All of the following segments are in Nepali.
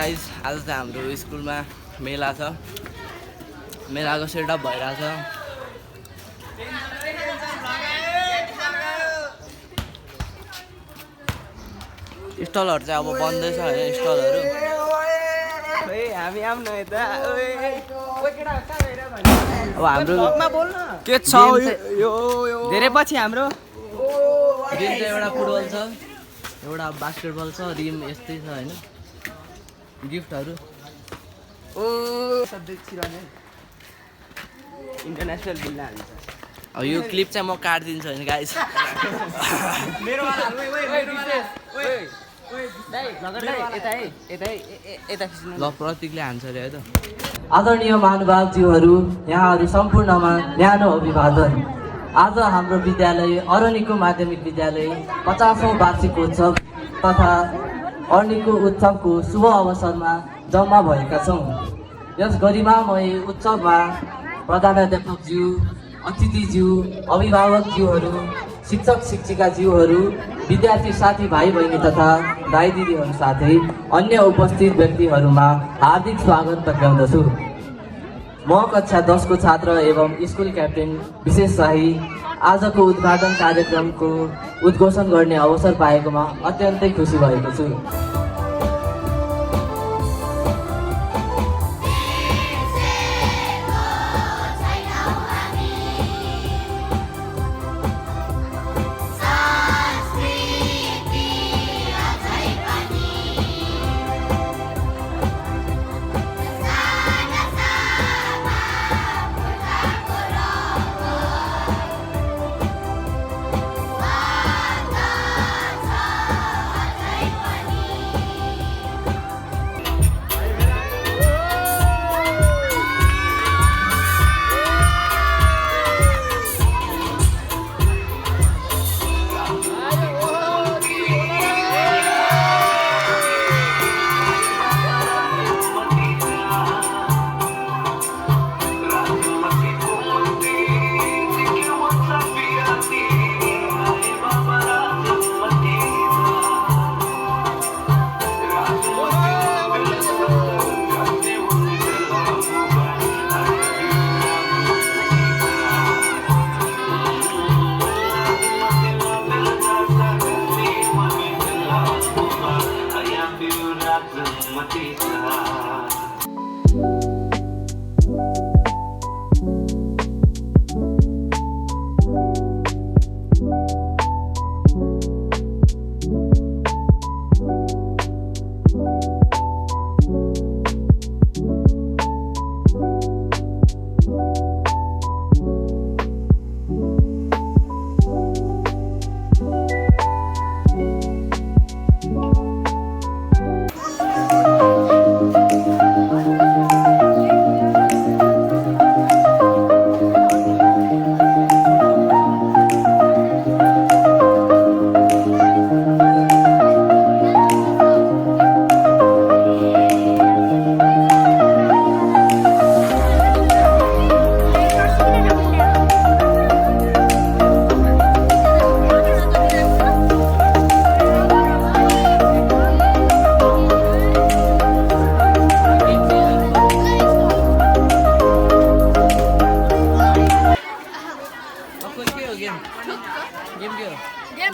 गाइज आज चाहिँ हाम्रो स्कुलमा मेला छ। मेलाको सेटअप भइरहेछ। स्टलहरू चाहिँ अब बन्दैछ होइन स्टलहरू। अब हाम्रो के छ यो धेरै पछि हाम्रो रिम चाहिँ एउटा फुटबल छ, एउटा बास्केटबल छ, रिम यस्तै छ होइन। गिफ्टहरू इन्टरनेसनल बिल हाल्छ। अब यो क्लिप चाहिँ म काटिदिन्छु होइन गाइस। ल प्रतीकले हान्छ अरे है त। आदरणीय महानुभावज्यूहरू, यहाँहरू सम्पूर्णमा न्यानो अभिवादन। आज हाम्रो विद्यालय अरनिको माध्यमिक विद्यालय 50औं वार्षिक उत्सव तथा अरनिको उत्सवको शुभ अवसरमा जम्मा भएका छौँ। यस गरिमामय उत्सवमा प्रधानाध्यापकज्यू, अतिथिज्यू, अभिभावकज्यूहरू, शिक्षक शिक्षिकाज्यूहरू, विद्यार्थी साथी भाइ बहिनी तथा दाइ दिदीहरू साथै अन्य उपस्थित व्यक्तिहरूमा हार्दिक स्वागत टक्राउँदछु। म कक्षा 10 को छात्र एवं स्कुल क्याप्टेन विशेष शाही आजको उद्घाटन कार्यक्रमको उद्घोषण गर्ने अवसर पाएकोमा अत्यन्तै खुसी भएको छु।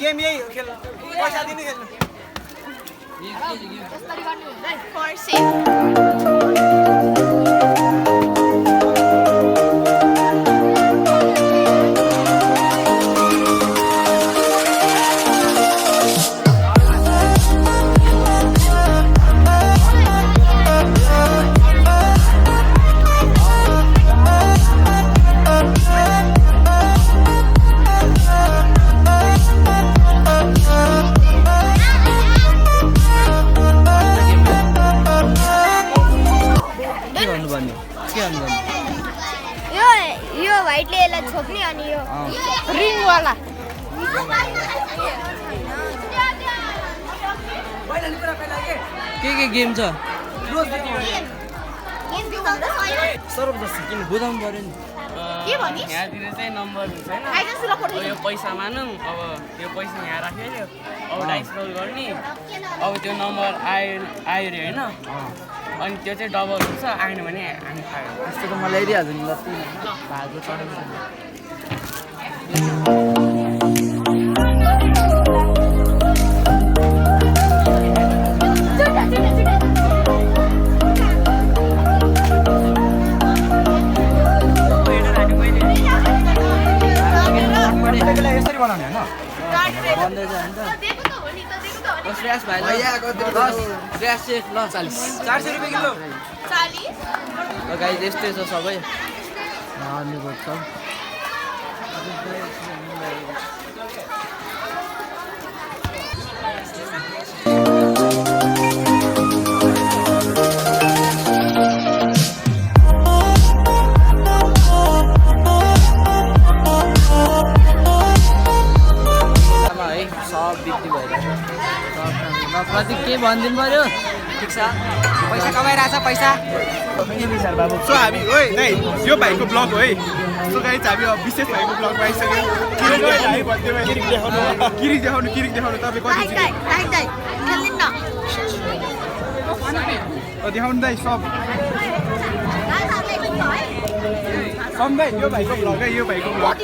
गेम यही हो खेल्नु पैसा दिनु खेल्नु यो व्हाइटले यसलाई छोप्ने अनि यो रिङ वाला के गेम छ? सरब जस्तो किन बुझाउनु पर्यो नि। के भनिस् यहाँतिर चाहिँ नम्बर हुन्छ हैन आइज सुला फोटो यो पैसा मानौँ अब यो पैसा यहाँ राख्यो नि अब डाइस रोल गर्ने अब त्यो नम्बर आयो अरे होइन अनि त्यो चाहिँ डबल हुन्छ आएन भने हामी खायो त्यस्तो त मलाई ल्याइदिइहाल्छु नि ल भागो चढाउँछ यसरी बनाउने होइन बन्दै छ नि त दिएको त हो नि त दिएको त हो नि श्रेयस भाइ श्रेयस चाहिँ ल 40 400 रुपियाँ किलो 40 गाई यस्तै छ सबै अलिपुर छ सब बिक्री भइरहेको प्रतीक केही भनिदिनु पर्यो ठिक छ पैसा कमाइरहेछ पैसा सो हामी ओइ दाइ यो भाइको ब्लग हो है सो गाइस हामी अब विशेष भाइको ब्लगमा आइसक्यो किरिक देखाउनु तपाईँ कति देखाउनु दाइ सब दाइ यो भाइको ब्लग है यो भाइको ब्लग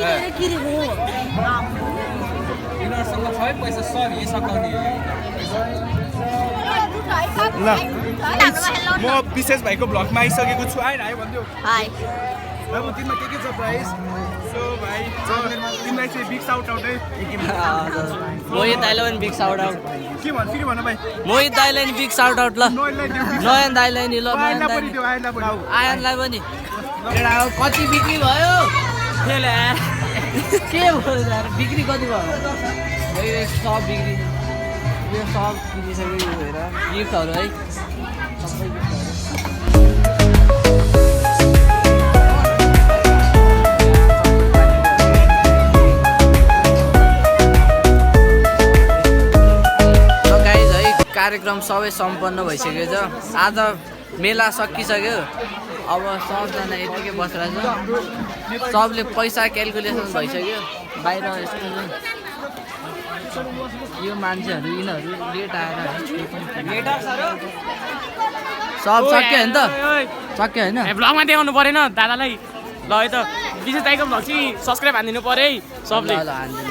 यिनीहरूसँग सबै पैसा सब यही सकाउने ल म विशेष भाइको ब्लगमा आइसकेको छु आएन है भन्दियो हाय अब तिमीमा के छ प्राइस सो भाइ तिमीलाई चाहिँ बिग साउट आउट है मोहित दाइलाई पनि बिग साउट आउट के भन् फेरि भन भाइ मोहित दाइलाई नि बिग साउट आउट ल नयन दाइलाई नि ल आयनलाई पनि दियो आयनलाई पनि आयनलाई पनि कति बिक्री भयो के भयो बिक्री कति भयो यो सब बिक्री यो सब किनिसक्यो हेर गिफ्टहरू है सबै गिफ्टहरू गाइज है कार्यक्रम सबै सम्पन्न भइसकेको छ आज मेला सकिसक्यो अब सबजना यतिकै बसिरहेको छ सबले पैसा क्यालकुलेसन भइसक्यो बाहिर यस्तो यो मान्छेहरू यिनीहरू लेट आएर सब सक्यो होइन त सक्यो होइन ब्लगमा देखाउनु परेन दादालाई ल है त विशेष दाइको ब्लग चाहिँ सब्सक्राइब हानिदिनु पऱ्यो है सबले ल हानिदिनु